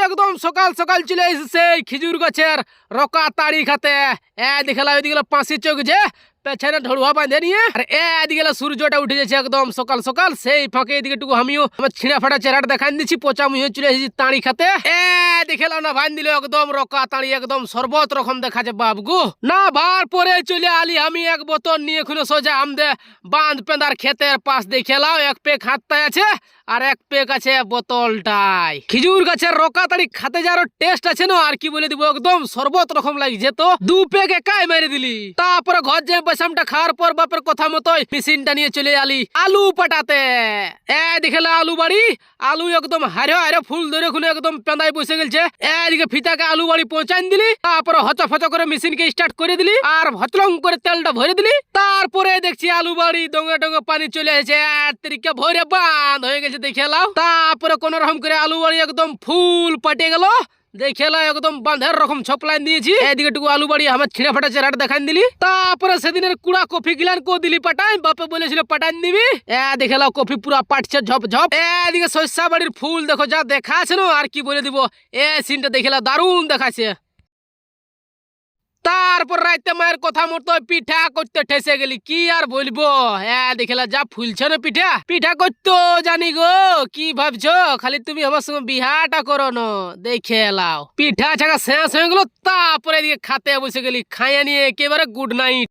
একদম সকাল সকাল চলে এসেছে খেজুর গাছের রকা তাড়ি খাতে। এদিকে ওইদিকে পাঁচি চোখ যে পেছনে ঢড়ুয়া বাঁধে নিয়ে, আর এদিকে সূর্যটা উঠে যাচ্ছে একদম সকাল সকাল। সেই ফাঁকে এদিকে টুকু আমিও আমার ছিঁড়া ফাটা চেহারাটা দেখান দিচ্ছি, পচা মুহে চলে এসেছি তাড়ি খাতে। দেখে না ভান দিল একদম রকা তাড়ি, একদম সর্বত রকম দেখাচ্ছে বাবগু। না বার পরে চলে আলি আমি এক বোতল নিয়ে খুলে সোজা আমদে বাঁধ পেঁদার ক্ষেতের পাশ দিয়ে খেলাও। এক পেক হাতটায় আছে আর এক পেক আছে বোতলটাই। খেজুর গাছের রকা তাড়ি খাতে যার টেস্ট আছে না, আর কি বলে দিব, একদম সর্বত রকম লাগছে। তো দু পেক একাই মেরে দিলি। তারপরে ঘর যে বৈশামটা খাওয়ার পর বাপের কথা মতোই মেশিনটা নিয়ে চলে আলি আলু পাটাতে। দেখে আলু বাড়ি, আলু একদম হারে হারে ফুল ধরে খুলে একদম পেঁদায় বসে গেছে। এদিকে ফিতাকে আলু বাড়ি পৌঁছান দিলি, তারপরে হচ ফচ করে মেশিনকে স্টার্ট করে দিলি আর ভচলং করে তেলটা ভরে দিলি। তারপরে দেখছি আলু বাড়ি ডঙ্গে ডঙ্গে পানি চলে এসেছে, তরিকা ভরে বাঁধ হয়ে গেছে দেখে লাও। তারপরে কোন রকম করে আলু বাড়ি একদম ফুল পাটে গেল দেখে লাও, একদম বাঁধের রকম ছপলাইন দিয়েছি। এদিকে টুকু আলু বাড়ি আমার ছিঁড়া ফাটা চেহারাটা দেখান দিলি। তারপরে সেদিনের কুড়া কফি গিলান কো দিলি পাটাই, বাপে বলেছিল পাটান দিবি। দেখে লাও কফি পুরা পাটছে ঝপ ঝপ। এদিকে শস্যা বাড়ির ফুল দেখো যা দেখাছে না, আর কি বলে দিব, সিনটা দেখে লাও দারুণ দেখাচ্ছে। তারপর রাইতে মায়ের কথা মতো পিঠা করতে ঠেসে গেলি, কি আর বলবো। দেখলা যা ফুলছে না পিঠা, পিঠা করতো জানি গো। কি ভাবছো খালি তুমি আমার সঙ্গে বিহাটা করো না, দেখে এলাও পিঠা ছাড়া শেষ হয়ে গেল। তারপরে এদিকে খাতে বসে গেলি, খাইয়া নিয়ে একেবারে গুড নাইট।